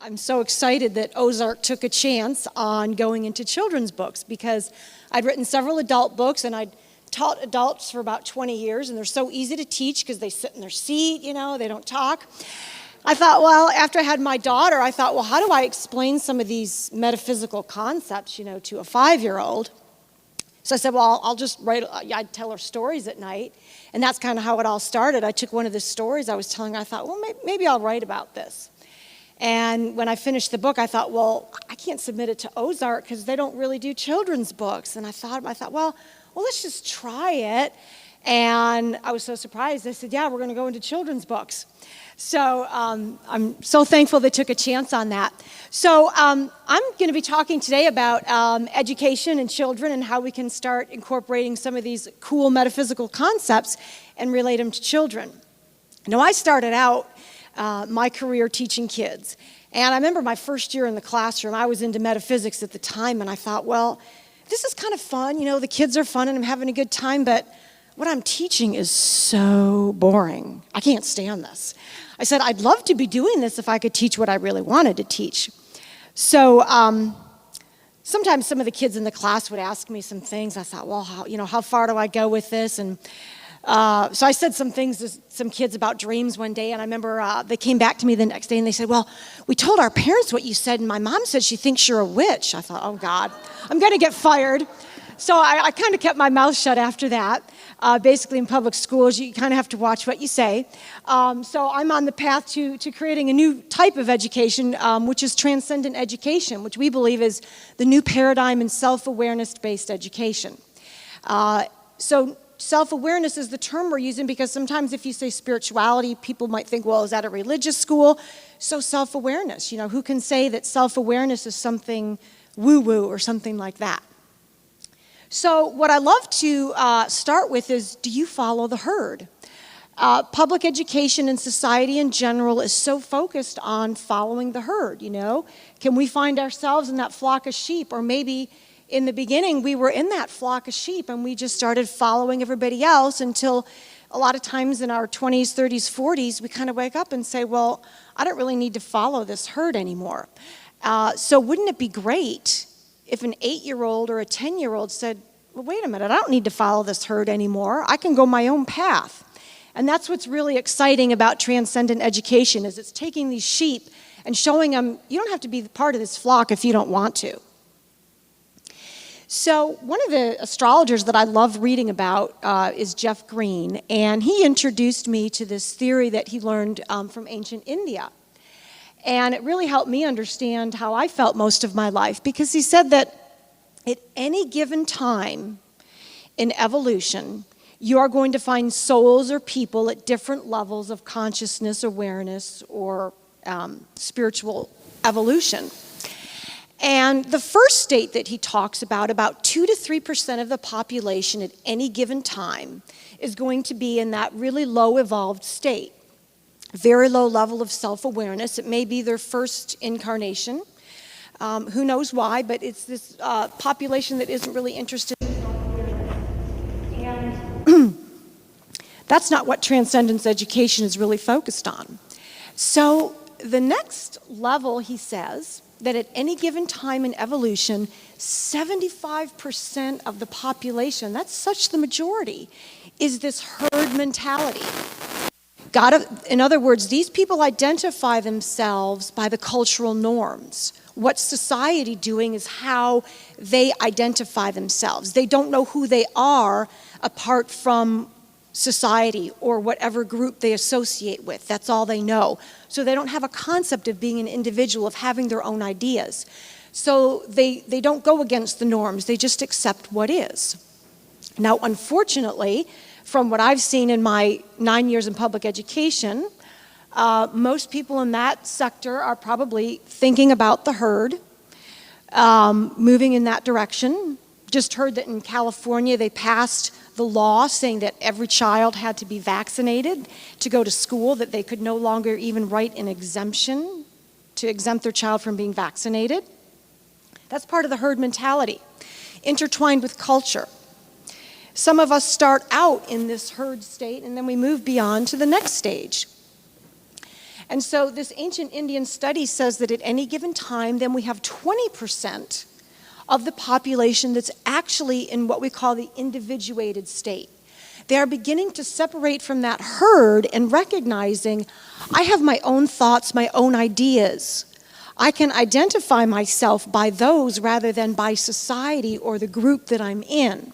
I'm so excited that Ozark took a chance on going into children's books because I'd written several adult books and I'd taught adults for about 20 years, and they're so easy to teach because they sit in their seat, they don't talk. I thought, well, after I had my daughter, I thought, well, how do I explain some of these metaphysical concepts, to a 5-year-old? So I said, well, I'll just write, I'd tell her stories at night, and that's kind of how it all started. I took one of the stories I was telling her, I thought, well, maybe I'll write about this. And when I finished the book, I thought, well, I can't submit it to Ozark because they don't really do children's books. And I thought, well, let's just try it. And I was so surprised. They said, yeah, we're going to go into children's books. So I'm so thankful they took a chance on that. So I'm going to be talking today about education and children and how we can start incorporating some of these cool metaphysical concepts and relate them to children. Now, I started out my career teaching kids. And I remember my first year in the classroom, I was into metaphysics at the time, and I thought, well, this is kind of fun. The kids are fun and I'm having a good time, but what I'm teaching is so boring. I can't stand this. I said, I'd love to be doing this if I could teach what I really wanted to teach. So sometimes some of the kids in the class would ask me some things. I thought, well, how far do I go with this? And so I said some things to some kids about dreams one day, and I remember they came back to me the next day and they said, well, we told our parents what you said, and my mom said she thinks you're a witch. I thought, oh God, I'm going to get fired. So I kind of kept my mouth shut after that. Basically, in public schools, you kind of have to watch what you say. So I'm on the path to creating a new type of education, which is transcendent education, which we believe is the new paradigm in self-awareness-based education. So self-awareness is the term we're using because sometimes if you say spirituality, people might think, well, is that a religious school? So self-awareness, who can say that self-awareness is something woo-woo or something like that? So what I love to start with is, do you follow the herd? Public education and society in general is so focused on following the herd, Can we find ourselves in that flock of sheep? Or maybe in the beginning we were in that flock of sheep and we just started following everybody else until a lot of times in our 20s, 30s, 40s, we kind of wake up and say, well, I don't really need to follow this herd anymore. So wouldn't it be great if an 8-year-old or a 10-year-old said, well, wait a minute, I don't need to follow this herd anymore. I can go my own path. And that's what's really exciting about transcendent education is it's taking these sheep and showing them, you don't have to be part of this flock if you don't want to. So one of the astrologers that I love reading about is Jeff Green, and he introduced me to this theory that he learned from ancient India. And it really helped me understand how I felt most of my life, because he said that at any given time in evolution, you are going to find souls or people at different levels of consciousness, awareness, or spiritual evolution. And the first state that he talks about 2 to 3% of the population at any given time is going to be in that really low evolved state. Very low level of self-awareness. It may be their first incarnation. Who knows why, but it's this population that isn't really interested in self-awareness. And that's not what transcendence education is really focused on. So the next level, he says, that at any given time in evolution, 75% of the population, that's such the majority, is this herd mentality. In other words, these people identify themselves by the cultural norms. What society doing is how they identify themselves. They don't know who they are apart from society or whatever group they associate with. That's all they know. So they don't have a concept of being an individual, of having their own ideas. So they don't go against the norms. They just accept what is. Now, unfortunately, from what I've seen in my 9 years in public education, most people in that sector are probably thinking about the herd, moving in that direction. Just heard that in California they passed the law saying that every child had to be vaccinated to go to school, that they could no longer even write an exemption to exempt their child from being vaccinated. That's part of the herd mentality, intertwined with culture. Some of us start out in this herd state and then we move beyond to the next stage. And so this ancient Indian study says that at any given time, then we have 20% of the population that's actually in what we call the individuated state. They are beginning to separate from that herd and recognizing, I have my own thoughts, my own ideas. I can identify myself by those rather than by society or the group that I'm in.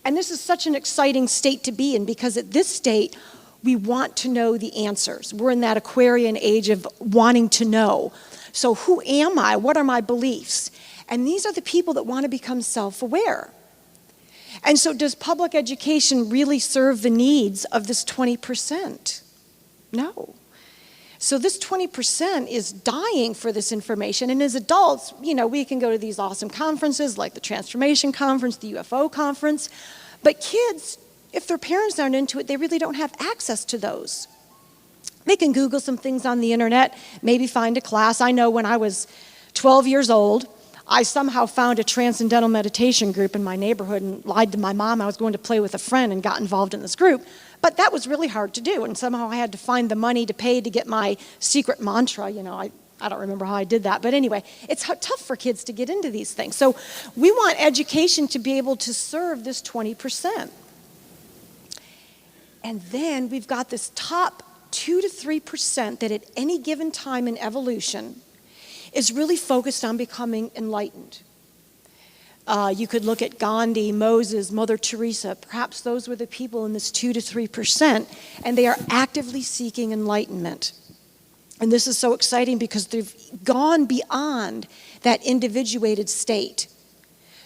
And this is such an exciting state to be in, because at this state, we want to know the answers. We're in that Aquarian age of wanting to know. So who am I? What are my beliefs? And these are the people that want to become self-aware. And so does public education really serve the needs of this 20%? No. So this 20% is dying for this information. And as adults, we can go to these awesome conferences like the Transformation Conference, the UFO Conference. But kids, if their parents aren't into it, they really don't have access to those. They can Google some things on the internet, maybe find a class. I know when I was 12 years old, I somehow found a transcendental meditation group in my neighborhood and lied to my mom I was going to play with a friend and got involved in this group. But that was really hard to do, and somehow I had to find the money to pay to get my secret mantra. I don't remember how I did that. But anyway, it's tough for kids to get into these things. So we want education to be able to serve this 20%. And then we've got this top 2 to 3% that at any given time in evolution is really focused on becoming enlightened. You could look at Gandhi, Moses, Mother Teresa. Perhaps those were the people in this 2 to 3%, and they are actively seeking enlightenment. And this is so exciting because they've gone beyond that individuated state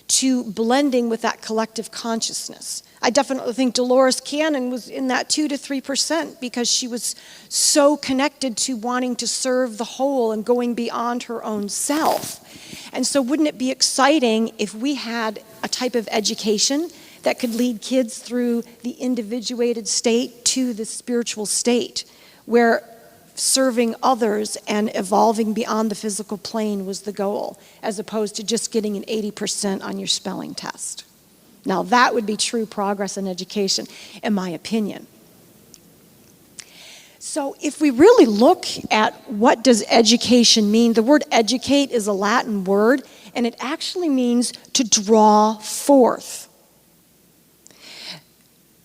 to blending with that collective consciousness. I definitely think Dolores Cannon was in that 2 to 3% because she was so connected to wanting to serve the whole and going beyond her own self. And so wouldn't it be exciting if we had a type of education that could lead kids through the individuated state to the spiritual state, where serving others and evolving beyond the physical plane was the goal, as opposed to just getting an 80% on your spelling test. Now that would be true progress in education, in my opinion. So if we really look at what does education mean, the word educate is a Latin word, and it actually means to draw forth.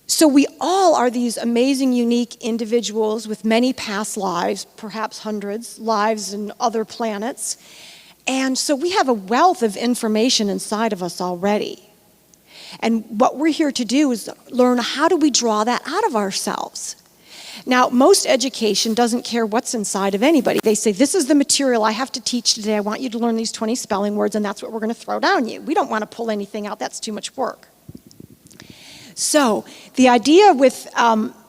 So we all are these amazing, unique individuals with many past lives, perhaps hundreds, lives in other planets. And so we have a wealth of information inside of us already. And what we're here to do is learn, how do we draw that out of ourselves? Now, most education doesn't care what's inside of anybody. They say, this is the material I have to teach today. I want you to learn these 20 spelling words, and that's what we're going to throw down you. We don't want to pull anything out. That's too much work. So the idea with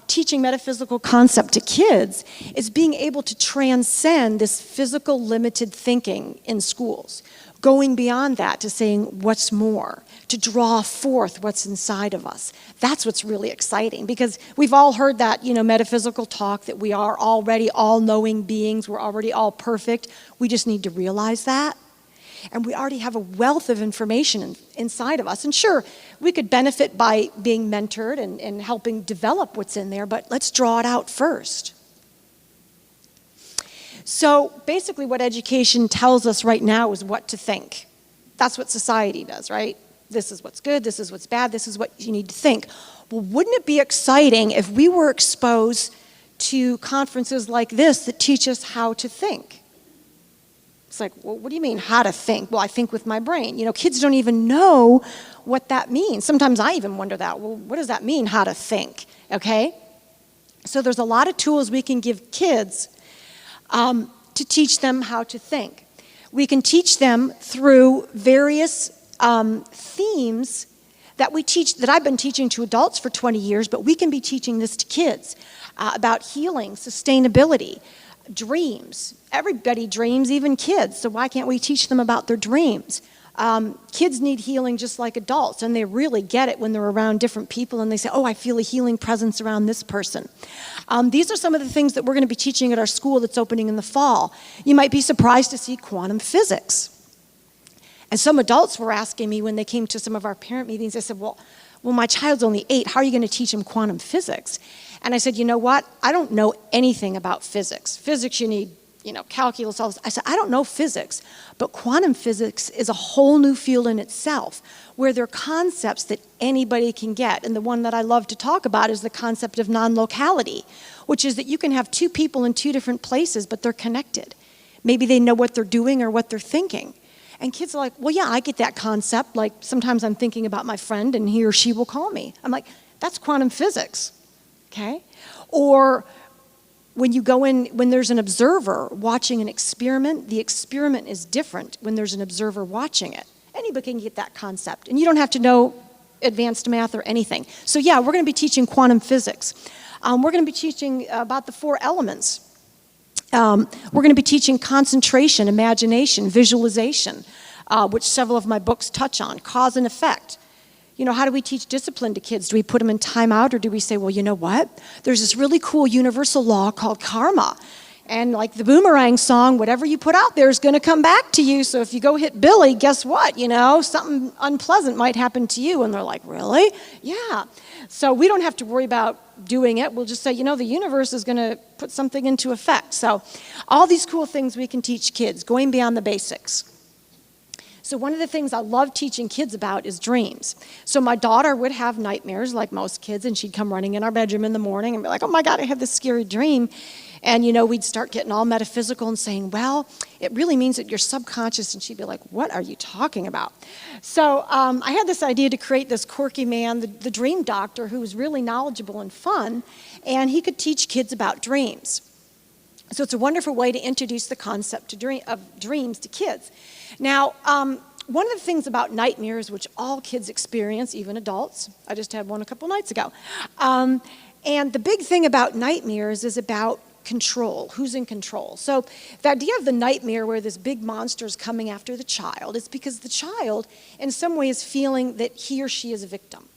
teaching metaphysical concept to kids is being able to transcend this physical limited thinking in schools, going beyond that to saying what's more, to draw forth what's inside of us. That's what's really exciting, because we've all heard that, metaphysical talk that we are already all-knowing beings, we're already all perfect. We just need to realize that. And we already have a wealth of information inside of us. And sure, we could benefit by being mentored and helping develop what's in there, but let's draw it out first. So basically what education tells us right now is what to think. That's what society does, right? This is what's good, this is what's bad, this is what you need to think. Well, wouldn't it be exciting if we were exposed to conferences like this that teach us how to think? It's like, well, what do you mean, how to think? Well, I think with my brain. Kids don't even know what that means. Sometimes I even wonder that. Well, what does that mean, how to think? Okay? So there's a lot of tools we can give kids to teach them how to think. We can teach them through various themes that I've been teaching to adults for 20 years, but we can be teaching this to kids about healing, sustainability, dreams. Everybody dreams, even kids, so why can't we teach them about their dreams? Kids need healing just like adults, and they really get it when they're around different people and they say, oh, I feel a healing presence around this person. These are some of the things that we're going to be teaching at our school that's opening in the fall. You might be surprised to see quantum physics. And some adults were asking me when they came to some of our parent meetings, they said, well, my child's only 8, how are you going to teach him quantum physics? And I said, you know what? I don't know anything about physics. Physics, you need, calculus, all this. I said, I don't know physics, but quantum physics is a whole new field in itself where there are concepts that anybody can get. And the one that I love to talk about is the concept of non-locality, which is that you can have two people in two different places, but they're connected. Maybe they know what they're doing or what they're thinking. And kids are like, well, yeah, I get that concept. Like sometimes I'm thinking about my friend and he or she will call me. I'm like, that's quantum physics, okay? Or when you go in, when there's an observer watching an experiment, the experiment is different when there's an observer watching it. Anybody can get that concept. And you don't have to know advanced math or anything. So yeah, we're going to be teaching quantum physics. We're going to be teaching about the 4 elements. We're going to be teaching concentration, imagination, visualization, which several of my books touch on, cause and effect. How do we teach discipline to kids? Do we put them in timeout, or do we say, well, you know what? There's this really cool universal law called karma. And like the Boomerang song, whatever you put out there is going to come back to you. So if you go hit Billy, guess what? Something unpleasant might happen to you. And they're like, really? Yeah. So we don't have to worry about doing it. We'll just say, the universe is going to put something into effect. So all these cool things we can teach kids, going beyond the basics. So one of the things I love teaching kids about is dreams. So my daughter would have nightmares like most kids, and she'd come running in our bedroom in the morning and be like, oh my God, I had this scary dream. And, we'd start getting all metaphysical and saying, well, it really means that you're subconscious. And she'd be like, what are you talking about? So I had this idea to create this quirky man, the dream doctor, who was really knowledgeable and fun, and he could teach kids about dreams. So it's a wonderful way to introduce the concept of dreams to kids. Now, one of the things about nightmares, which all kids experience, even adults, I just had one a couple nights ago, and the big thing about nightmares is about control. Who's in control? So the idea of the nightmare where this big monster is coming after the child is because the child, in some way, is feeling that he or she is a victim.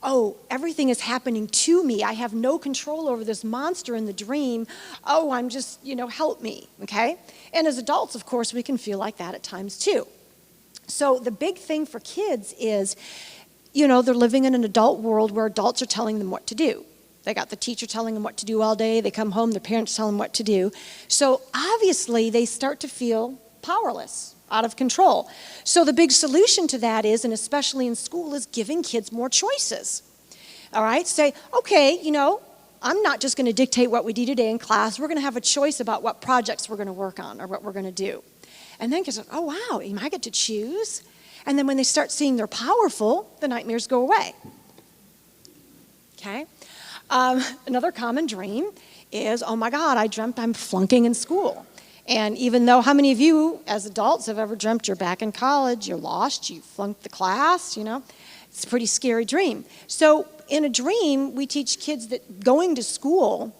Oh, everything is happening to me. I have no control over this monster in the dream. Oh, I'm just, help me, okay? And as adults, of course, we can feel like that at times too. So the big thing for kids is, they're living in an adult world where adults are telling them what to do. They got the teacher telling them what to do all day. They come home, their parents tell them what to do. So obviously, they start to feel powerless, out of control. So the big solution to that is, and especially in school, is giving kids more choices. All right? Say, okay, I'm not just going to dictate what we do today in class. We're going to have a choice about what projects we're going to work on or what we're going to do. And then kids are, oh, wow, I get to choose. And then when they start seeing they're powerful, the nightmares go away. Okay? Another common dream is, oh my God, I dreamt I'm flunking in school. And even though, how many of you as adults have ever dreamt you're back in college, you're lost, you flunked the class, It's a pretty scary dream. So in a dream, we teach kids that going to school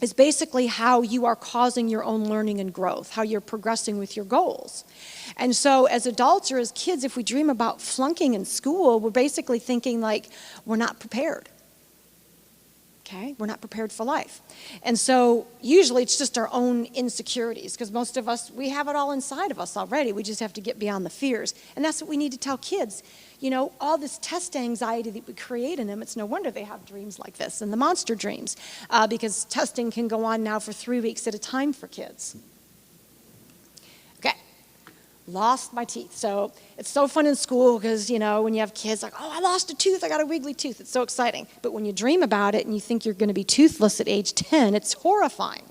is basically how you are causing your own learning and growth, how you're progressing with your goals. And so as adults or as kids, if we dream about flunking in school, we're basically thinking like we're not prepared. Okay, we're not prepared for life. And so usually it's just our own insecurities, because most of us, we have it all inside of us already. We just have to get beyond the fears. And that's what we need to tell kids. All this test anxiety that we create in them, it's no wonder they have dreams like this and the monster dreams, because testing can go on now for 3 weeks at a time for kids. Okay, lost my teeth. So it's so fun in school because, when you have kids like, oh, I lost a tooth, I got a wiggly tooth. It's so exciting. But when you dream about it and you think you're going to be toothless at age 10, it's horrifying.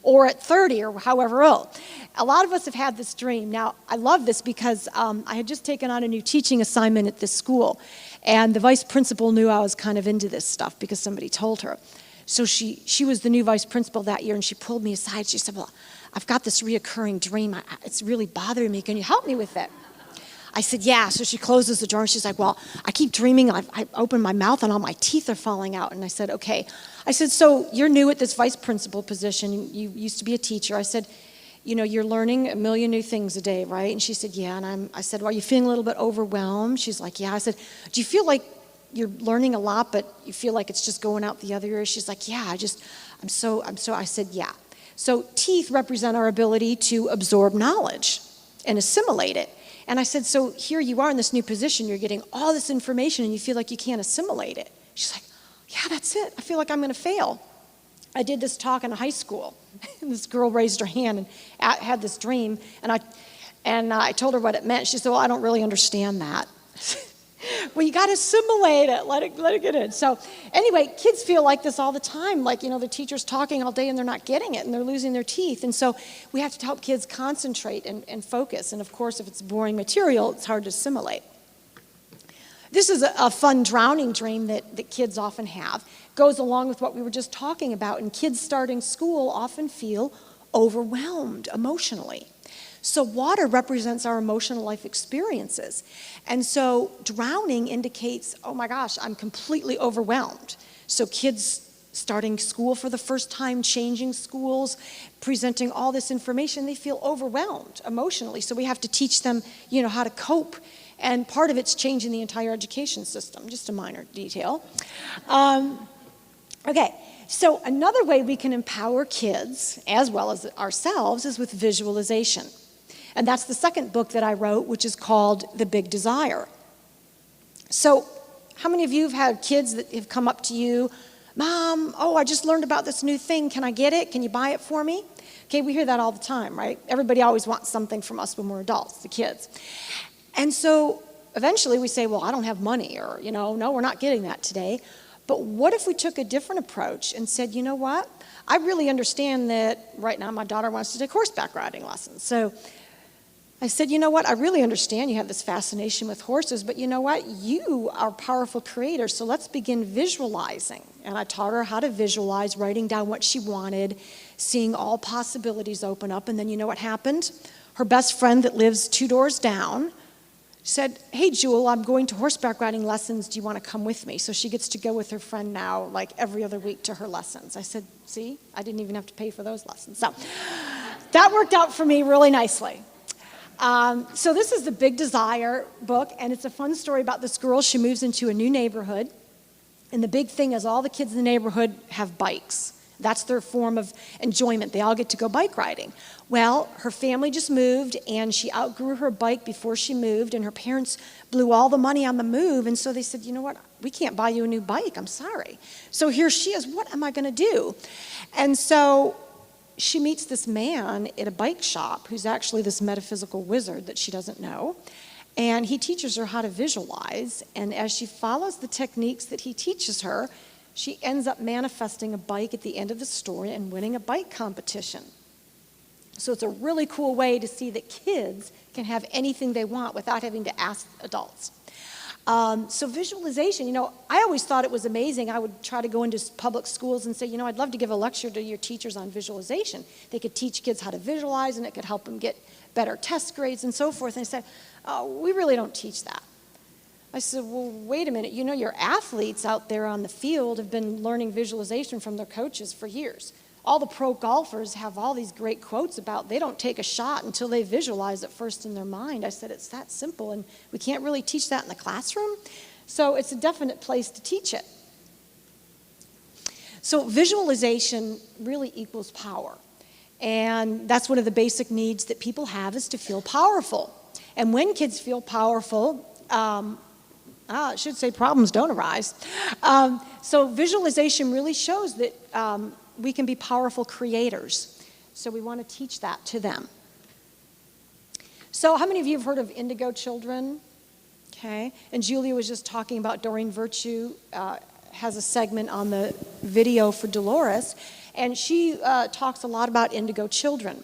Or at 30 or however old. A lot of us have had this dream. Now, I love this because I had just taken on a new teaching assignment at this school. And the vice principal knew I was kind of into this stuff because somebody told her. So she was the new vice principal that year, and she pulled me aside. She said, well, I've got this reoccurring dream. It's really bothering me. Can you help me with it? I said, yeah. So she closes the door and she's like, well, I keep dreaming. I open my mouth and all my teeth are falling out. And I said, okay. I said, so you're new at this vice principal position. You used to be a teacher. I said, you're learning a million new things a day, right? And she said, yeah. And I said, well, are you feeling a little bit overwhelmed? She's like, yeah. I said, do you feel like you're learning a lot, but you feel like it's just going out the other ear? She's like, yeah, I'm so, I said, yeah. So teeth represent our ability to absorb knowledge and assimilate it. And I said, so here you are in this new position, you're getting all this information and you feel like you can't assimilate it. She's like, yeah, that's it. I feel like I'm going to fail. I did this talk in a high school, and this girl raised her hand and had this dream, and I told her what it meant. She said, well, I don't really understand that. Well, you got to assimilate it. Let it get in. So anyway, kids feel like this all the time. Like, the teacher's talking all day and they're not getting it and they're losing their teeth. And so we have to help kids concentrate and focus. And of course, if it's boring material, it's hard to assimilate. This is a fun drowning dream that kids often have. Goes along with what we were just talking about. And kids starting school often feel overwhelmed emotionally. So water represents our emotional life experiences. And so drowning indicates, oh my gosh, I'm completely overwhelmed. So kids starting school for the first time, changing schools, presenting all this information, they feel overwhelmed emotionally. So we have to teach them, how to cope. And part of it's changing the entire education system, just a minor detail. Okay, so another way we can empower kids, as well as ourselves, is with visualization. And that's the second book that I wrote, which is called The Big Desire. So how many of you have had kids that have come up to you, Mom, I just learned about this new thing. Can I get it? Can you buy it for me? Okay, we hear that all the time, right? Everybody always wants something from us when we're adults, the kids. And so eventually we say, well, I don't have money, or, no, we're not getting that today. But what if we took a different approach and said, you know what? I really understand that right now my daughter wants to take horseback riding lessons. So I said, you know what, I really understand you have this fascination with horses, but you know what, you are a powerful creator, so let's begin visualizing. And I taught her how to visualize, writing down what she wanted, seeing all possibilities open up, and then you know what happened? Her best friend that lives 2 doors down said, hey, Jewel, I'm going to horseback riding lessons, do you want to come with me? So she gets to go with her friend now, like every other week to her lessons. I said, see, I didn't even have to pay for those lessons. So that worked out for me really nicely. So this is the Big Desire book, and it's a fun story about this girl. She moves into a new neighborhood, and the big thing is all the kids in the neighborhood have bikes. That's their form of enjoyment. They all get to go bike riding. Well, her family just moved, and she outgrew her bike before she moved, and her parents blew all the money on the move, and so they said, you know what, we can't buy you a new bike, I'm sorry. So here she is, what am I going to do? And so she meets this man at a bike shop who's actually this metaphysical wizard that she doesn't know. And he teaches her how to visualize. And as she follows the techniques that he teaches her, she ends up manifesting a bike at the end of the story and winning a bike competition. So it's a really cool way to see that kids can have anything they want without having to ask adults. So visualization, I always thought it was amazing. I would try to go into public schools and say, I'd love to give a lecture to your teachers on visualization. They could teach kids how to visualize, and it could help them get better test grades and so forth. And they said, oh, we really don't teach that. I said, well, wait a minute. Your athletes out there on the field have been learning visualization from their coaches for years. All the pro golfers have all these great quotes about they don't take a shot until they visualize it first in their mind. I said, it's that simple, and we can't really teach that in the classroom. So it's a definite place to teach it. So visualization really equals power. And that's one of the basic needs that people have, is to feel powerful. And when kids feel powerful, I should say problems don't arise. So visualization really shows that we can be powerful creators. So we want to teach that to them. So how many of you have heard of Indigo children? Okay. And Julia was just talking about Doreen Virtue, has a segment on the video for Dolores. And she talks a lot about Indigo children.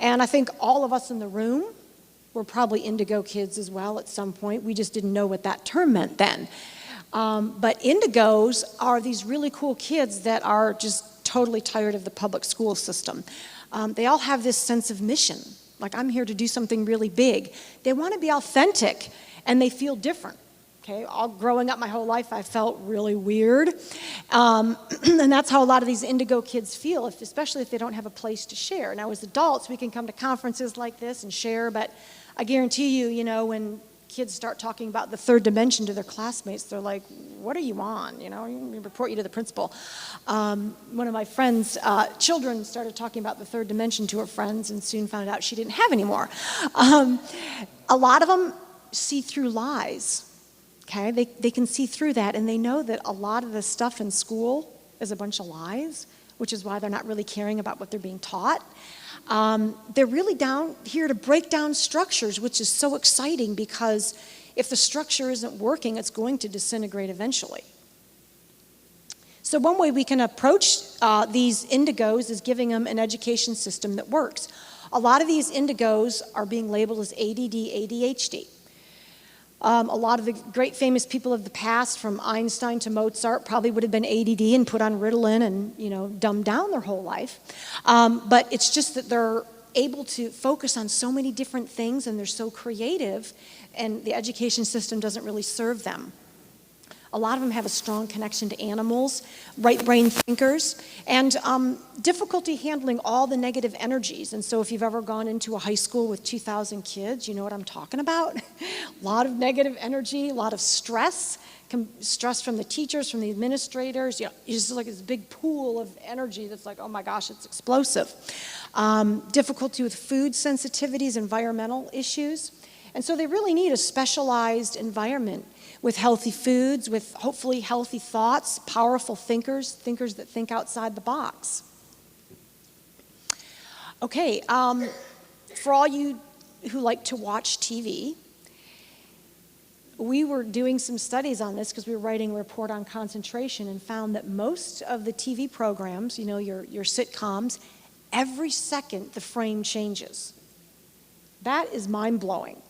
And I think all of us in the room were probably Indigo kids as well at some point. We just didn't know what that term meant then. But Indigos are these really cool kids that are just totally tired of the public school system. They all have this sense of mission, like I'm here to do something really big. They want to be authentic, and they feel different. Okay, all growing up my whole life, I felt really weird, and that's how a lot of these Indigo kids feel, especially if they don't have a place to share. Now, as adults, we can come to conferences like this and share, but I guarantee you, when kids start talking about the third dimension to their classmates, they're like, what are you on? We report you to the principal. One of my friends' children started talking about the third dimension to her friends and soon found out she didn't have any more. A lot of them see through lies. Okay, they can see through that, and they know that a lot of the stuff in school is a bunch of lies, which is why they're not really caring about what they're being taught. They're really down here to break down structures, which is so exciting because if the structure isn't working, it's going to disintegrate eventually. So one way we can approach these indigos is giving them an education system that works. A lot of these indigos are being labeled as ADD, ADHD. A lot of the great famous people of the past, from Einstein to Mozart, probably would have been ADD and put on Ritalin and dumbed down their whole life. But it's just that they're able to focus on so many different things, and they're so creative, and the education system doesn't really serve them. A lot of them have a strong connection to animals, right brain thinkers, and difficulty handling all the negative energies. And so if you've ever gone into a high school with 2,000 kids, you know what I'm talking about. A lot of negative energy, a lot of stress, stress from the teachers, from the administrators. It's just like this big pool of energy that's like, oh my gosh, it's explosive. Difficulty with food sensitivities, environmental issues. And so they really need a specialized environment with healthy foods, with hopefully healthy thoughts, powerful thinkers that think outside the box. Okay, for all you who like to watch TV, we were doing some studies on this because we were writing a report on concentration and found that most of the TV programs, your sitcoms, every second the frame changes. That is mind-blowing.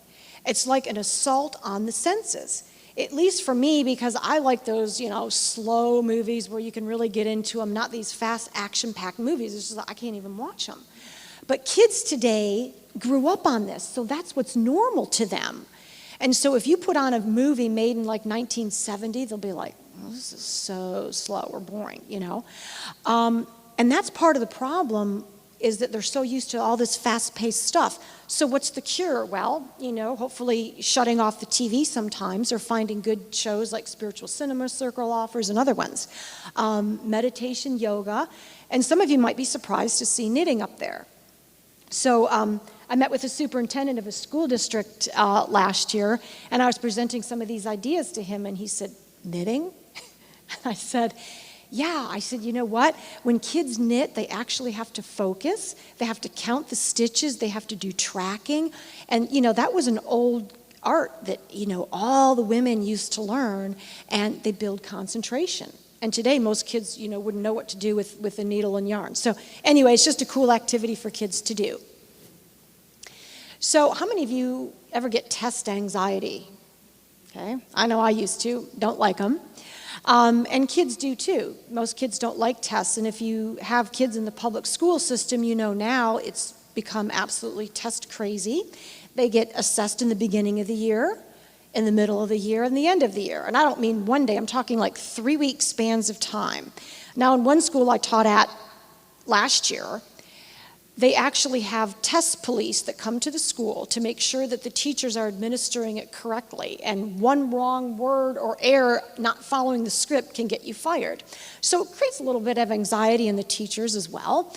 It's like an assault on the senses. At least for me, because I like those, slow movies where you can really get into them, not these fast action-packed movies. It's just like, I can't even watch them. But kids today grew up on this, so that's what's normal to them. And so if you put on a movie made in like 1970, they'll be like, oh, this is so slow or boring, And that's part of the problem, is that they're so used to all this fast-paced stuff. So what's the cure? Well, hopefully shutting off the TV sometimes, or finding good shows like Spiritual Cinema Circle offers and other ones. Meditation, yoga, and some of you might be surprised to see knitting up there. So I met with the superintendent of a school district last year, and I was presenting some of these ideas to him, and he said, knitting? And I said, yeah. I said, you know what? When kids knit, they actually have to focus. They have to count the stitches. They have to do tracking. And, that was an old art that, all the women used to learn, and they build concentration. And today, most kids, wouldn't know what to do with a needle and yarn. So anyway, it's just a cool activity for kids to do. So how many of you ever get test anxiety? Okay, I know I used to. Don't like them. And kids do too. Most kids don't like tests, and if you have kids in the public school system, now it's become absolutely test crazy. They get assessed in the beginning of the year, in the middle of the year, and the end of the year. And I don't mean one day, I'm talking like 3-week spans of time. Now, in one school I taught at last year, they actually have test police that come to the school to make sure that the teachers are administering it correctly, and one wrong word or error not following the script can get you fired. So it creates a little bit of anxiety in the teachers as well.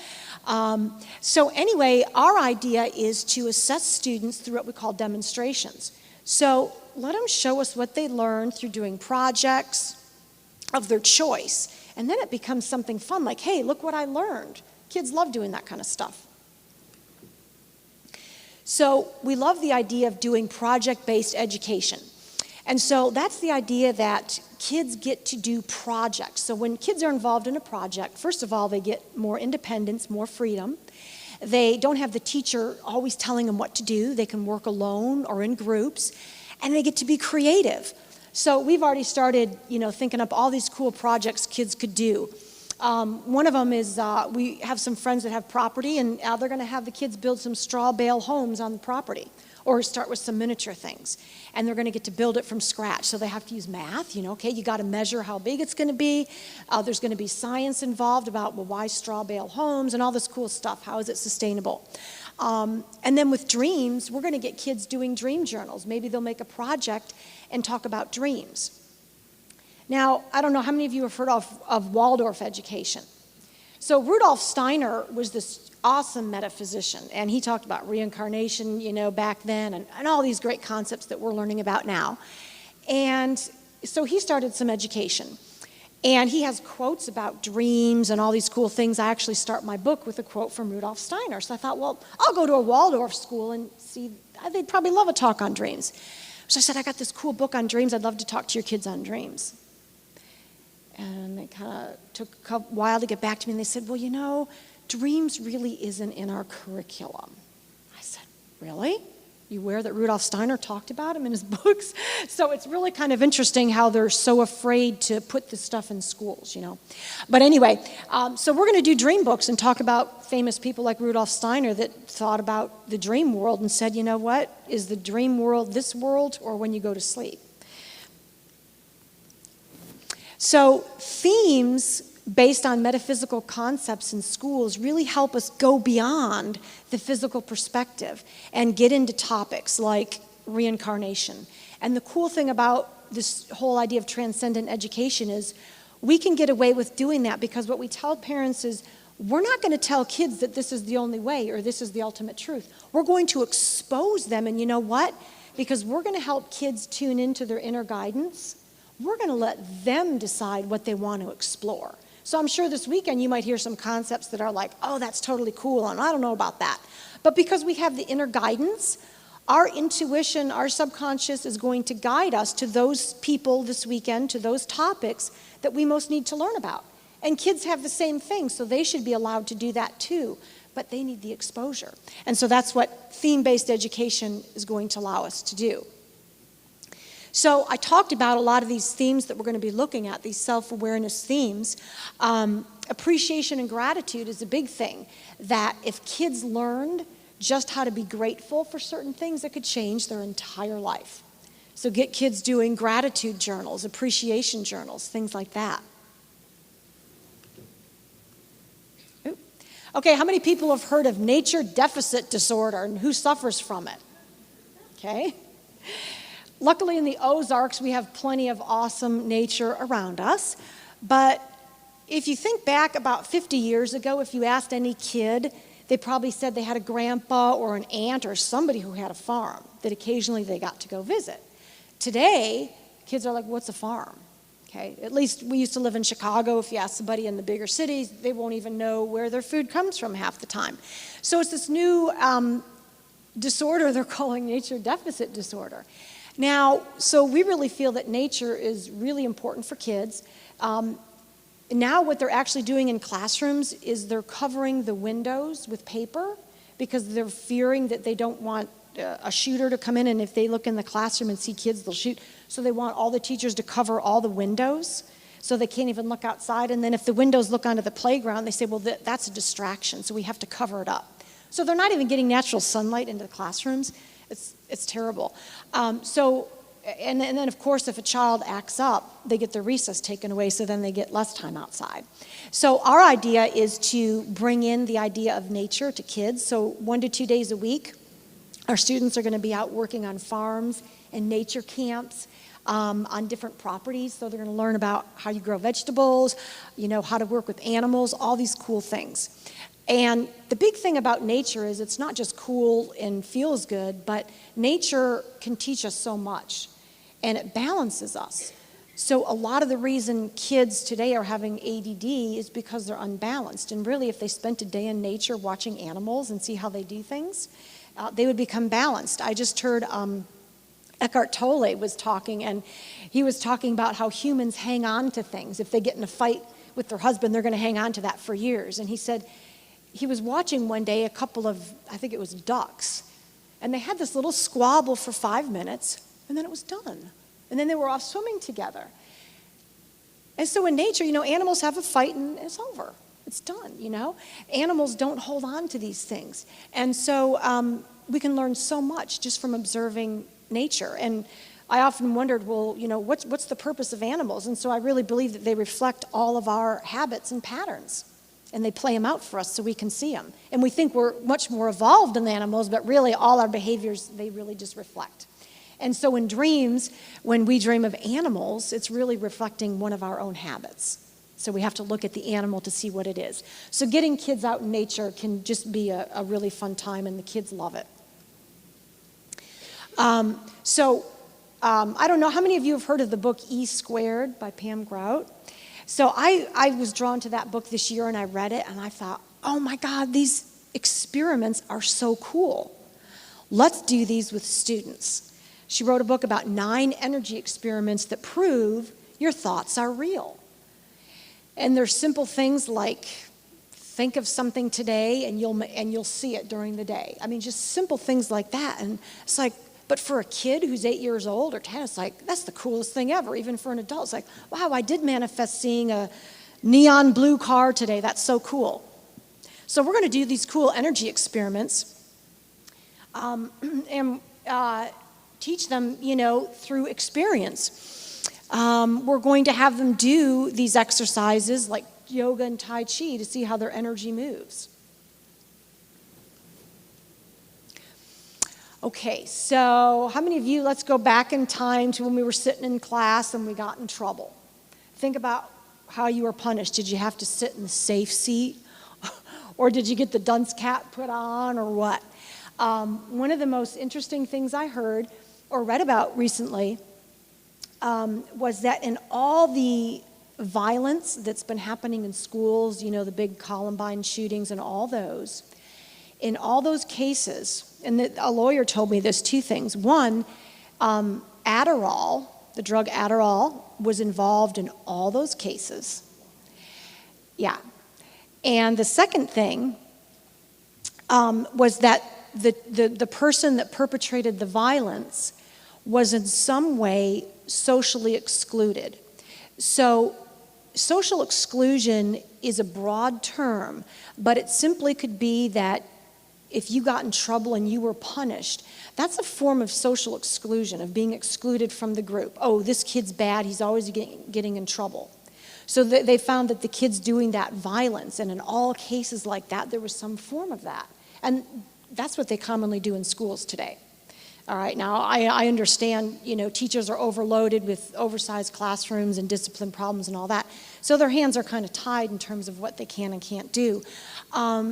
So anyway, our idea is to assess students through what we call demonstrations. So let them show us what they learned through doing projects of their choice, and then it becomes something fun, like, hey, look what I learned. Kids love doing that kind of stuff. So we love the idea of doing project-based education. And so that's the idea that kids get to do projects. So when kids are involved in a project, first of all, they get more independence, more freedom. They don't have the teacher always telling them what to do. They can work alone or in groups, and they get to be creative. So we've already started, thinking up all these cool projects kids could do. One of them is we have some friends that have property, and they're going to have the kids build some straw bale homes on the property, or start with some miniature things. And they're going to get to build it from scratch. So they have to use math, okay, you got to measure how big it's going to be. There's going to be science involved about, why straw bale homes and all this cool stuff. How is it sustainable? And then with dreams, we're going to get kids doing dream journals. Maybe they'll make a project and talk about dreams. Now, I don't know how many of you have heard of Waldorf education. So Rudolf Steiner was this awesome metaphysician, and he talked about reincarnation, back then, and all these great concepts that we're learning about now. And so he started some education. And he has quotes about dreams and all these cool things. I actually start my book with a quote from Rudolf Steiner. So I thought, well, I'll go to a Waldorf school and see, they'd probably love a talk on dreams. So I said, I got this cool book on dreams. I'd love to talk to your kids on dreams. And it kind of took a while to get back to me. And they said, well, you know, dreams really isn't in our curriculum. I said, really? You aware that Rudolf Steiner talked about him in his books? So it's really kind of interesting how they're so afraid to put this stuff in schools, you know. But anyway, so we're going to do dream books and talk about famous people like Rudolf Steiner that thought about the dream world and said, you know what, is the dream world this world or when you go to sleep? So themes based on metaphysical concepts in schools really help us go beyond the physical perspective and get into topics like reincarnation. And the cool thing about this whole idea of transcendent education is we can get away with doing that because what we tell parents is we're not going to tell kids that this is the only way or this is the ultimate truth. We're going to expose them, and you know what? Because we're going to help kids tune into their inner guidance, we're going to let them decide what they want to explore. So I'm sure this weekend you might hear some concepts that are like, oh, that's totally cool, and I don't know about that. But because we have the inner guidance, our intuition, our subconscious is going to guide us to those people this weekend, to those topics that we most need to learn about. And kids have the same thing, so they should be allowed to do that too, but they need the exposure. And so that's what theme-based education is going to allow us to do. So I talked about a lot of these themes that we're going to be looking at, these self-awareness themes. Appreciation and gratitude is a big thing, that if kids learned just how to be grateful for certain things, it could change their entire life. So get kids doing gratitude journals, appreciation journals, things like that. Ooh. Okay, how many people have heard of nature deficit disorder and who suffers from it? Okay. Luckily in the Ozarks, we have plenty of awesome nature around us. But if you think back about 50 years ago, if you asked any kid, they probably said they had a grandpa or an aunt or somebody who had a farm that occasionally they got to go visit. Today, kids are like, what's a farm? Okay, at least we used to live in Chicago. If you ask somebody in the bigger cities, they won't even know where their food comes from half the time. So it's this new disorder they're calling nature deficit disorder. Now, so we really feel that nature is really important for kids. Now what they're actually doing in classrooms is they're covering the windows with paper because they're fearing that they don't want a shooter to come in, and if they look in the classroom and see kids, they'll shoot. So they want all the teachers to cover all the windows so they can't even look outside. And then if the windows look onto the playground, they say, well, that's a distraction, so we have to cover it up. So they're not even getting natural sunlight into the classrooms. It's terrible. And then, of course, if a child acts up, they get their recess taken away, so then they get less time outside. So our idea is to bring in the idea of nature to kids. So 1 to 2 days a week, our students are going to be out working on farms and nature camps on different properties. So they're going to learn about how you grow vegetables, how to work with animals, all these cool things. And the big thing about nature is it's not just cool and feels good, but nature can teach us so much, and it balances us. So a lot of the reason kids today are having ADD is because they're unbalanced. And really, if they spent a day in nature watching animals and see how they do things, they would become balanced. I just heard Eckhart Tolle was talking, and he was talking about how humans hang on to things. If they get in a fight with their husband, they're going to hang on to that for years. And he said, he was watching one day a couple of, I think it was ducks, and they had this little squabble for 5 minutes, and then it was done. And then they were off swimming together. And so in nature, animals have a fight and it's over. It's done, Animals don't hold on to these things. And so we can learn so much just from observing nature. And I often wondered, well, what's the purpose of animals? And so I really believe that they reflect all of our habits and patterns. And they play them out for us so we can see them. And we think we're much more evolved than animals, but really all our behaviors, they really just reflect. And so in dreams, when we dream of animals, it's really reflecting one of our own habits. So we have to look at the animal to see what it is. So getting kids out in nature can just be a really fun time, and the kids love it. I don't know how many of you have heard of the book E Squared by Pam Grout. So I was drawn to that book this year, and I read it, and I thought, oh my God, these experiments are so cool. Let's do these with students. She wrote a book about 9 energy experiments that prove your thoughts are real. And there's simple things like think of something today and you'll see it during the day. I mean, just simple things like that. And it's like, but for a kid who's 8 years old or 10, it's like, that's the coolest thing ever. Even for an adult, it's like, wow, I did manifest seeing a neon blue car today. That's so cool. So we're going to do these cool energy experiments and teach them, through experience. We're going to have them do these exercises like yoga and Tai Chi to see how their energy moves. Okay, so how many of you, let's go back in time to when we were sitting in class and we got in trouble. Think about how you were punished. Did you have to sit in the safe seat? Or did you get the dunce cap put on, or what? One of the most interesting things I heard or read about recently was that in all the violence that's been happening in schools, the big Columbine shootings and all those, in all those cases, and a lawyer told me there's 2 things. One, Adderall, the drug Adderall, was involved in all those cases. Yeah. And the second thing was that the person that perpetrated the violence was in some way socially excluded. So social exclusion is a broad term, but it simply could be that if you got in trouble and you were punished, that's a form of social exclusion, of being excluded from the group. Oh, this kid's bad, he's always getting in trouble. So they found that the kids doing that violence, and in all cases like that, there was some form of that. And that's what they commonly do in schools today. All right, now I understand, teachers are overloaded with oversized classrooms and discipline problems and all that. So their hands are kind of tied in terms of what they can and can't do.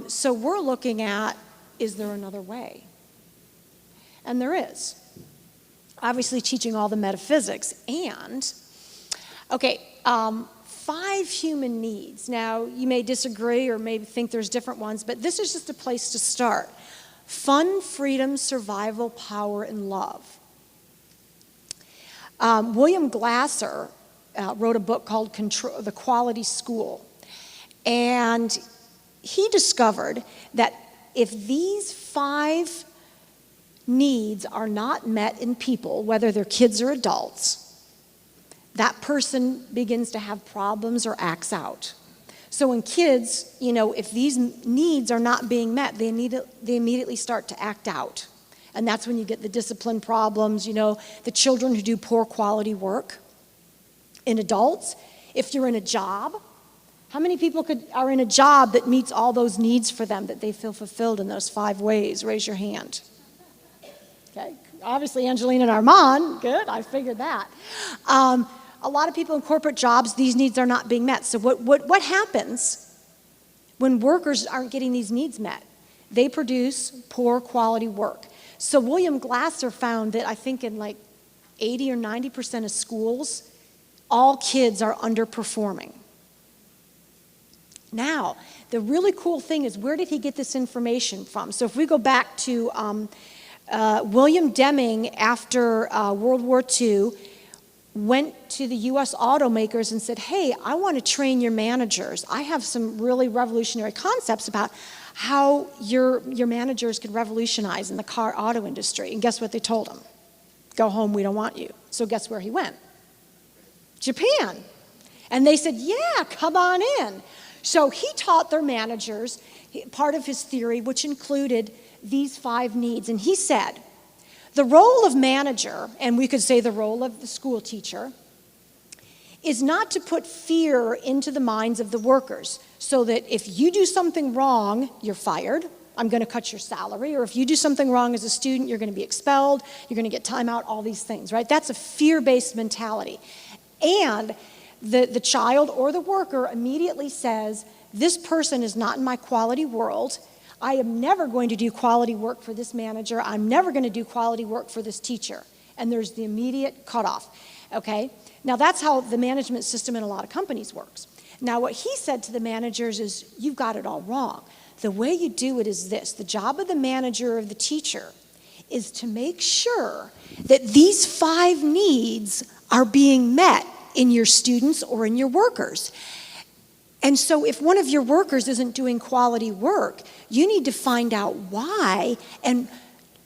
So we're looking at, is there another way? And there is. Obviously teaching all the metaphysics and, okay, 5 human needs. Now, you may disagree or maybe think there's different ones, but this is just a place to start. Fun, freedom, survival, power, and love. William Glasser wrote a book called The Quality School. And he discovered that if these 5 needs are not met in people, whether they're kids or adults, that person begins to have problems or acts out. So in kids, if these needs are not being met, they immediately start to act out. And that's when you get the discipline problems, the children who do poor quality work. In adults, if you're in a job, how many people are in a job that meets all those needs for them, that they feel fulfilled in those 5 ways? Raise your hand. Okay, obviously Angelina and Armand, good, I figured that. A lot of people in corporate jobs, these needs are not being met. So what happens when workers aren't getting these needs met? They produce poor quality work. So William Glasser found that I think in like 80 or 90% of schools, all kids are underperforming. Now, the really cool thing is, where did he get this information from? So if we go back to William Deming after World War II, went to the U.S. automakers and said, hey, I want to train your managers. I have some really revolutionary concepts about how your managers could revolutionize in the car auto industry. And guess what they told him? Go home, we don't want you. So guess where he went? Japan. And they said, yeah, come on in. So he taught their managers part of his theory, which included these 5 needs. And he said, the role of manager, and we could say the role of the school teacher, is not to put fear into the minds of the workers, so that if you do something wrong, you're fired, I'm going to cut your salary, or if you do something wrong as a student, you're going to be expelled, you're going to get time out, all these things, right? That's a fear-based mentality. And the child or the worker immediately says, this person is not in my quality world, I am never going to do quality work for this manager. I'm never going to do quality work for this teacher. and there's the immediate cutoff, okay? Now, that's how the management system in a lot of companies works. Now, what he said to the managers is, you've got it all wrong. The way you do it is this. The job of the manager or the teacher is to make sure that these 5 needs are being met in your students or in your workers. And so if one of your workers isn't doing quality work, you need to find out why and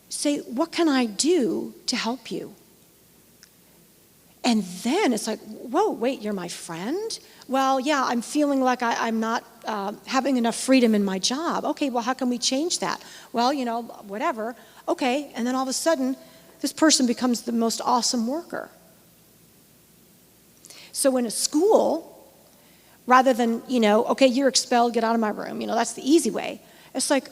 say, what can I do to help you? And then it's like, whoa, wait, you're my friend? Well, yeah, I'm feeling like I'm not having enough freedom in my job. Okay, well, how can we change that? Well, whatever. Okay, and then all of a sudden, this person becomes the most awesome worker. So in a school, rather than, okay, you're expelled, get out of my room, that's the easy way. It's like,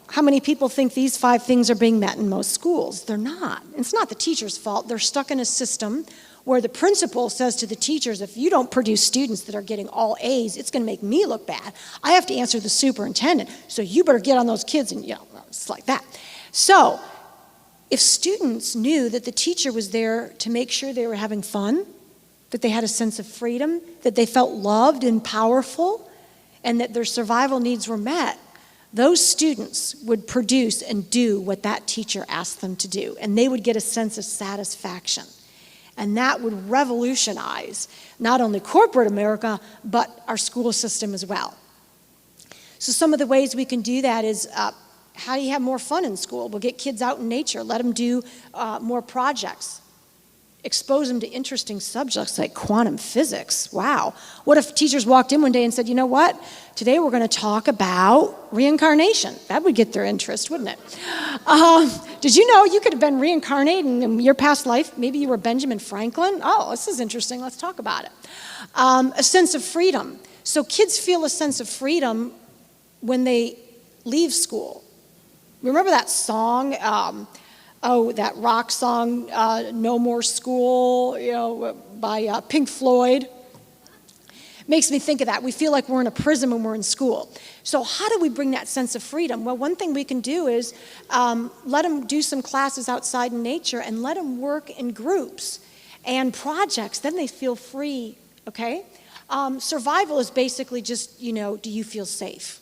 how many people think these 5 things are being met in most schools? They're not. It's not the teacher's fault. They're stuck in a system where the principal says to the teachers, if you don't produce students that are getting all A's, it's going to make me look bad. I have to answer the superintendent, so you better get on those kids, and it's like that. So if students knew that the teacher was there to make sure they were having fun, that they had a sense of freedom, that they felt loved and powerful, and that their survival needs were met, those students would produce and do what that teacher asked them to do, and they would get a sense of satisfaction. And that would revolutionize not only corporate America, but our school system as well. So some of the ways we can do that is, how do you have more fun in school? We'll get kids out in nature, let them do more projects. Expose them to interesting subjects like quantum physics. Wow. What if teachers walked in one day and said, you know what? Today we're going to talk about reincarnation. That would get their interest, wouldn't it? Did you know you could have been reincarnated in your past life? Maybe you were Benjamin Franklin. Oh, this is interesting. Let's talk about it. A sense of freedom. So kids feel a sense of freedom when they leave school. Remember that song? That rock song, No More School, by Pink Floyd. Makes me think of that. We feel like we're in a prison when we're in school. So how do we bring that sense of freedom? Well, one thing we can do is let them do some classes outside in nature and let them work in groups and projects. Then they feel free, okay? Survival is basically just, do you feel safe?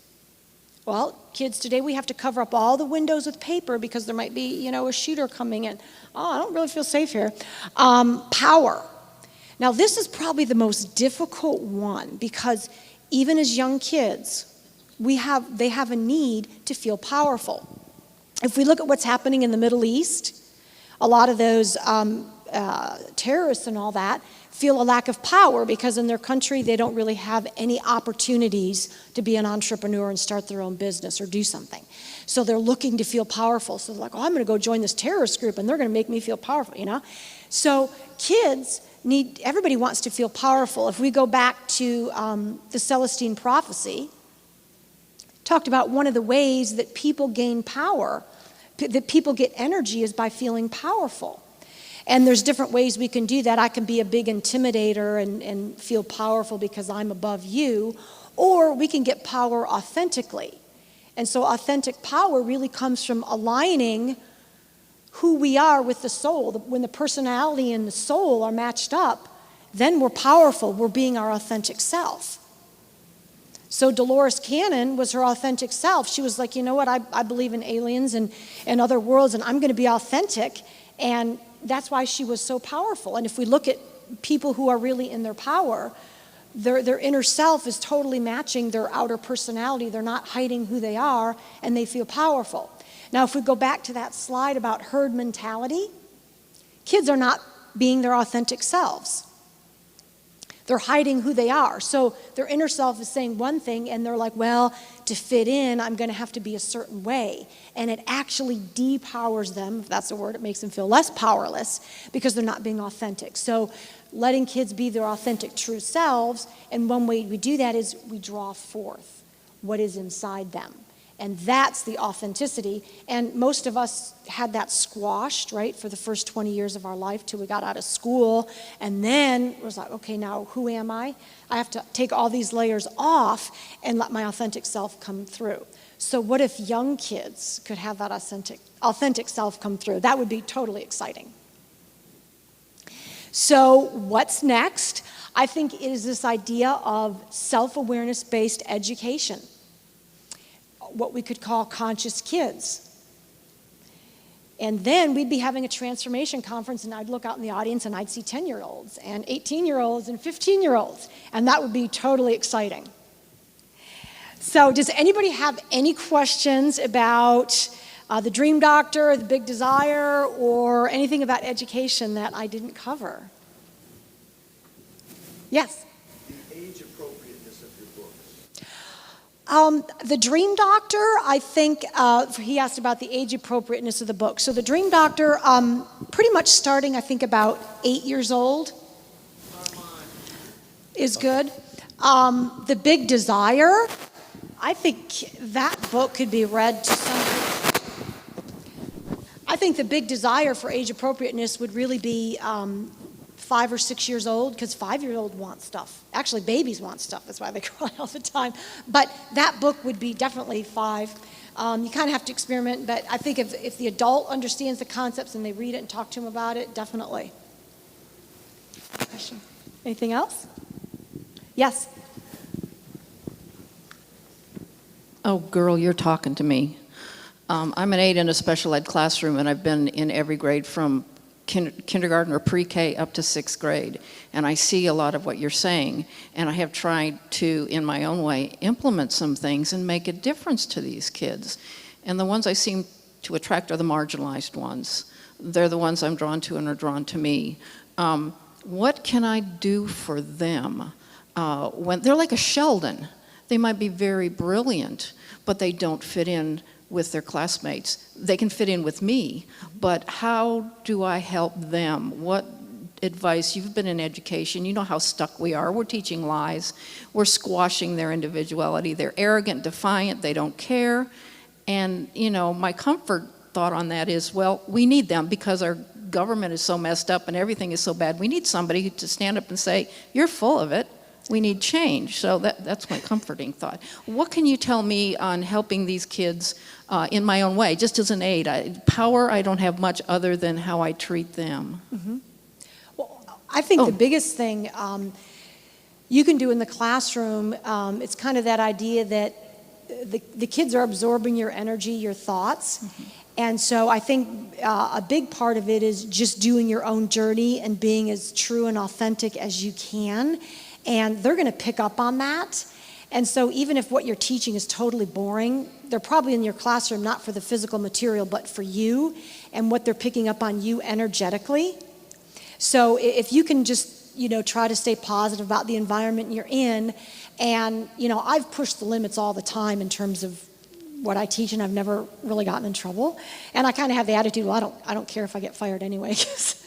Well, kids, today we have to cover up all the windows with paper because there might be, a shooter coming in. Oh, I don't really feel safe here. Power. Now, this is probably the most difficult one because even as young kids, they have a need to feel powerful. If we look at what's happening in the Middle East, a lot of those terrorists and all that feel a lack of power because in their country they don't really have any opportunities to be an entrepreneur and start their own business or do something. So they're looking to feel powerful. So they're like, I'm going to go join this terrorist group and they're going to make me feel powerful, So kids everybody wants to feel powerful. If we go back to the Celestine prophecy, talked about one of the ways that people gain power, that people get energy is by feeling powerful. And there's different ways we can do that. I can be a big intimidator and feel powerful because I'm above you, or we can get power authentically. And so authentic power really comes from aligning who we are with the soul. When the personality and the soul are matched up, then we're powerful. We're being our authentic self. So Dolores Cannon was her authentic self. She was like, you know what, I believe in aliens and other worlds, and I'm going to be authentic. And that's why she was so powerful. And if we look at people who are really in their power, their inner self is totally matching their outer personality. They're not hiding who they are, and they feel powerful. Now, if we go back to that slide about herd mentality, kids are not being their authentic selves. They're hiding who they are. So their inner self is saying one thing, and they're like, well, to fit in, I'm going to have to be a certain way. And it actually depowers them, if that's a word. It makes them feel less powerless because they're not being authentic. So letting kids be their authentic, true selves, and one way we do that is we draw forth what is inside them. And that's the authenticity. And most of us had that squashed, right, for the first 20 years of our life till we got out of school. And then it was like, okay, now who am I? I have to take all these layers off and let my authentic self come through. So what if young kids could have that authentic self come through? That would be totally exciting. So what's next? I think it is this idea of self-awareness-based education, what we could call conscious kids. And then we'd be having a transformation conference, and I'd look out in the audience and I'd see 10-year-olds and 18-year-olds and 15-year-olds, and that would be totally exciting. So does anybody have any questions about the Dream Doctor, the Big Desire, or anything about education that I didn't cover? Yes? The age appropriateness of your books. The Dream Doctor, I think, he asked about the age appropriateness of the book. So the Dream Doctor, pretty much starting, I think, about 8 years old is good. The Big Desire, I think that book could be read to somebody. I think the Big Desire for age appropriateness would really be 5 or 6 years old, because 5-year-olds want stuff. Actually, babies want stuff. That's why they cry all the time. But that book would be definitely 5. You kind of have to experiment, but I think if the adult understands the concepts and they read it and talk to them about it, definitely. Question? Anything else? Yes? Oh, girl, you're talking to me. I'm an aide in a special ed classroom, and I've been in every grade from kindergarten or pre-K up to 6th grade, and I see a lot of what you're saying, and I have tried to, in my own way, implement some things and make a difference to these kids. And the ones I seem to attract are the marginalized ones. They're the ones I'm drawn to and are drawn to me. What can I do for them? When they're like a Sheldon. They might be very brilliant, but they don't fit in with their classmates. They can fit in with me, but how do I help them? What advice? You've been in education, you know how stuck we are. We're teaching lies. We're squashing their individuality. They're arrogant, defiant, they don't care. And, you know, my comfort thought on that is, well, we need them because our government is so messed up and everything is so bad. We need somebody to stand up and say, you're full of it. We need change. So that's my comforting thought. What can you tell me on helping these kids in my own way, just as an aide? Power, I don't have much other than how I treat them. Mm-hmm. Well, I think the biggest thing you can do in the classroom, it's kind of that idea that the kids are absorbing your energy, your thoughts. Mm-hmm. And so I think a big part of it is just doing your own journey and being as true and authentic as you can. And they're going to pick up on that. And so even if what you're teaching is totally boring, they're probably in your classroom not for the physical material, but for you and what they're picking up on you energetically. So if you can just, try to stay positive about the environment you're in. And, I've pushed the limits all the time in terms of what I teach, and I've never really gotten in trouble. And I kind of have the attitude, well, I don't care if I get fired anyway, because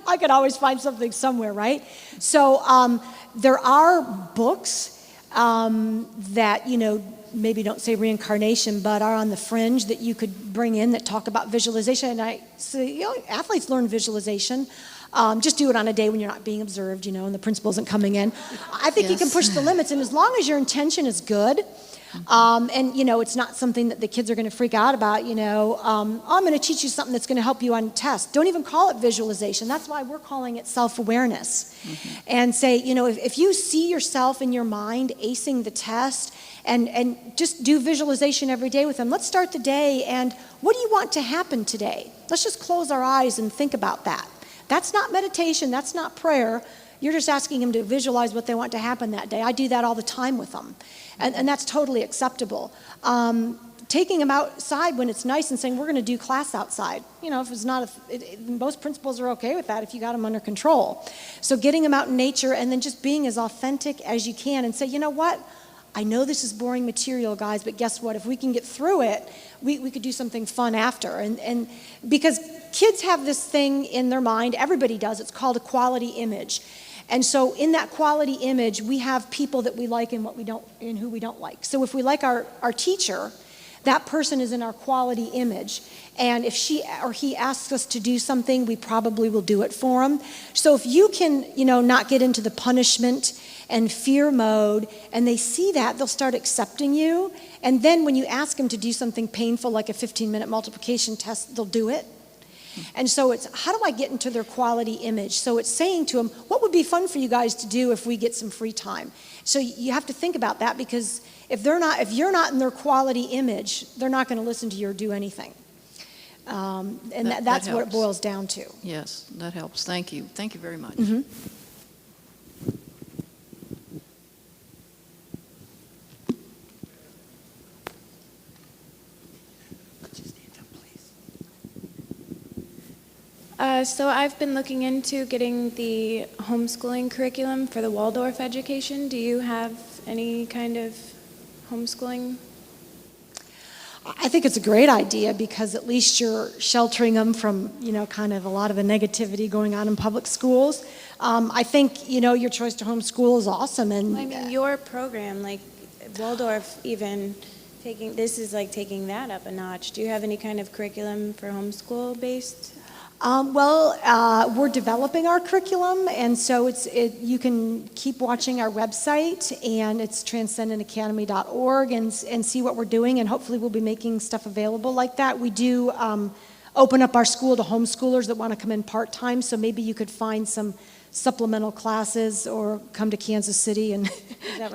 I could always find something somewhere, right? So there are books that, maybe don't say reincarnation, but are on the fringe that you could bring in that talk about visualization. And I say, athletes learn visualization. Just do it on a day when you're not being observed, and the principal isn't coming in. I think you can push the limits, and as long as your intention is good, and it's not something that the kids are going to freak out about, I'm going to teach you something that's going to help you on tests. Don't even call it visualization. That's why we're calling it self-awareness. Mm-hmm. And say, if you see yourself in your mind acing the test, and just do visualization every day with them. Let's start the day, and what do you want to happen today? Let's just close our eyes and think about that. That's not meditation, that's not prayer. You're just asking them to visualize what they want to happen that day. I do that all the time with them, and that's totally acceptable. Taking them outside when it's nice and saying, we're going to do class outside. If it's not, most principals are okay with that if you got them under control. So getting them out in nature and then just being as authentic as you can and say, you know what? I know this is boring material, guys, but guess what? If we can get through it, we could do something fun after. And because kids have this thing in their mind, everybody does, it's called a quality image. And so in that quality image, we have people that we like and who we don't like. So if we like our teacher, that person is in our quality image. And if she or he asks us to do something, we probably will do it for them. So if you can, not get into the punishment and fear mode, and they see that, they'll start accepting you. And then when you ask them to do something painful, like a 15-minute multiplication test, they'll do it. And so it's, how do I get into their quality image? So it's saying to them, what would be fun for you guys to do if we get some free time? So you have to think about that, because if you're not in their quality image, they're not going to listen to you or do anything. And that's what it boils down to. Yes, that helps. Thank you. Thank you very much. Mm-hmm. So I've been looking into getting the homeschooling curriculum for the Waldorf education. Do you have any kind of homeschooling? I think it's a great idea, because at least you're sheltering them from, kind of a lot of the negativity going on in public schools. I think, your choice to homeschool is awesome. And I mean, your program, like Waldorf, even taking taking that up a notch. Do you have any kind of curriculum for homeschool based? We're developing our curriculum, and so you can keep watching our website, and it's transcendentacademy.org, and see what we're doing, and hopefully we'll be making stuff available like that. We do open up our school to homeschoolers that want to come in part-time, so maybe you could find some supplemental classes or come to Kansas City and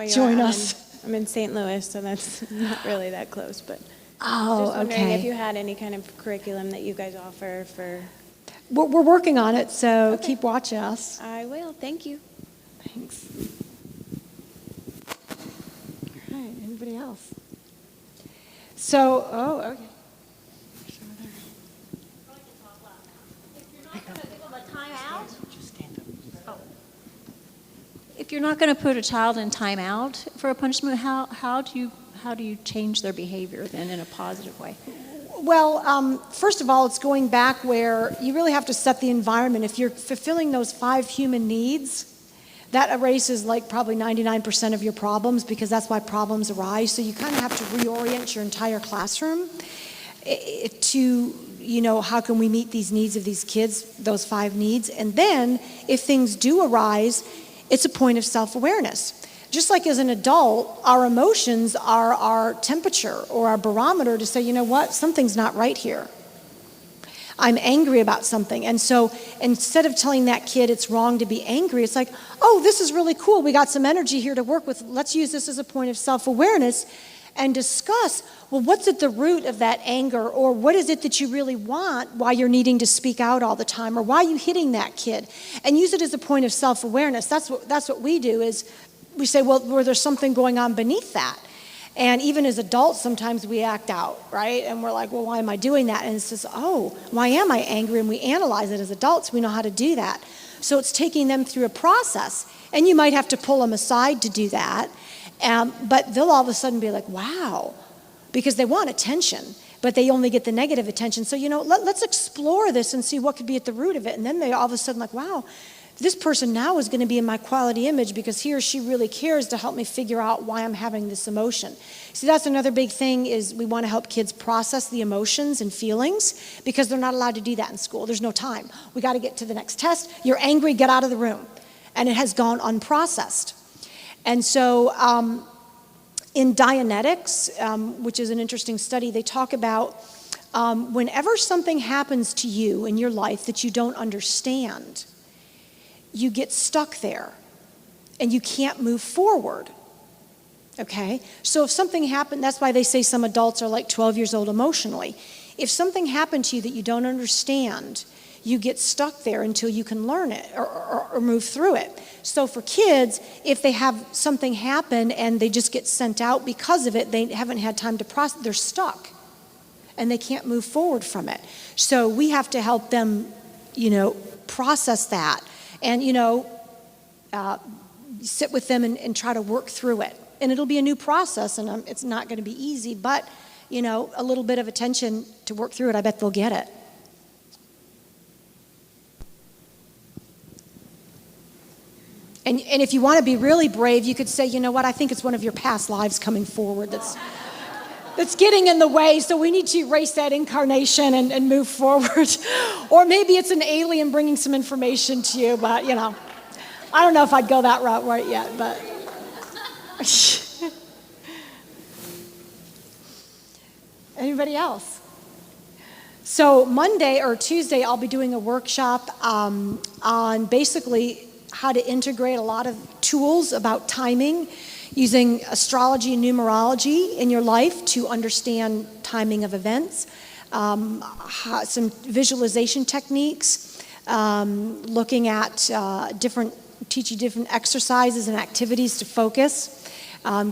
join us. I'm in St. Louis, so that's not really that close, but Oh, just wondering okay. if you had any kind of curriculum that you guys offer for... We're working on it, so keep watching us. I will. Thank you. Thanks. All right, anybody else? So, okay. If you're not going to put a child in timeout for a punishment, how do you change their behavior then in a positive way? Well, first of all, it's going back where you really have to set the environment. If you're fulfilling those 5 human needs, that erases like probably 99% of your problems, because that's why problems arise. So you kind of have to reorient your entire classroom to, how can we meet these needs of these kids, those 5 needs. And then if things do arise, it's a point of self-awareness. Just like as an adult, our emotions are our temperature or our barometer to say, you know what, something's not right here. I'm angry about something. And so instead of telling that kid it's wrong to be angry, it's like, oh, this is really cool. We got some energy here to work with. Let's use this as a point of self-awareness and discuss, well, what's at the root of that anger, or what is it that you really want, why you're needing to speak out all the time, or why are you hitting that kid? And use it as a point of self-awareness. That's what we do, is we say, well, there's something going on beneath that. And even as adults, sometimes we act out, right? And we're like, well, why am I doing that? And it's just, oh, why am I angry? And we analyze it as adults. We know how to do that. So it's taking them through a process. And you might have to pull them aside to do that. But they'll all of a sudden be like, wow, because they want attention, but they only get the negative attention. So, let's explore this and see what could be at the root of it. And then they all of a sudden like, wow, this person now is going to be in my quality image because he or she really cares to help me figure out why I'm having this emotion. See, that's another big thing, is we want to help kids process the emotions and feelings, because they're not allowed to do that in school. There's no time. We got to get to the next test. You're angry, get out of the room. And it has gone unprocessed. And so in Dianetics, which is an interesting study, they talk about whenever something happens to you in your life that you don't understand, you get stuck there and you can't move forward. Okay? So if something happened, that's why they say some adults are like 12 years old emotionally. If something happened to you that you don't understand, you get stuck there until you can learn it or move through it. So for kids, if they have something happen and they just get sent out because of it, they haven't had time to process, they're stuck and they can't move forward from it. So we have to help them, process that. And, sit with them and try to work through it. And it'll be a new process, and it's not going to be easy, but, a little bit of attention to work through it, I bet they'll get it. And if you want to be really brave, you could say, you know what, I think it's one of your past lives coming forward that's getting in the way, so we need to erase that incarnation and move forward. Or maybe it's an alien bringing some information to you, but, I don't know if I'd go that route right yet, but... Anybody else? So Monday or Tuesday, I'll be doing a workshop on basically how to integrate a lot of tools about timing using astrology and numerology in your life to understand timing of events, some visualization techniques, looking at teaching different exercises and activities to focus,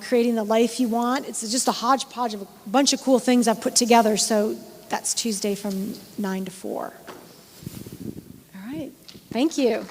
creating the life you want. It's just a hodgepodge of a bunch of cool things I've put together. So that's Tuesday from 9 to 4. All right. Thank you.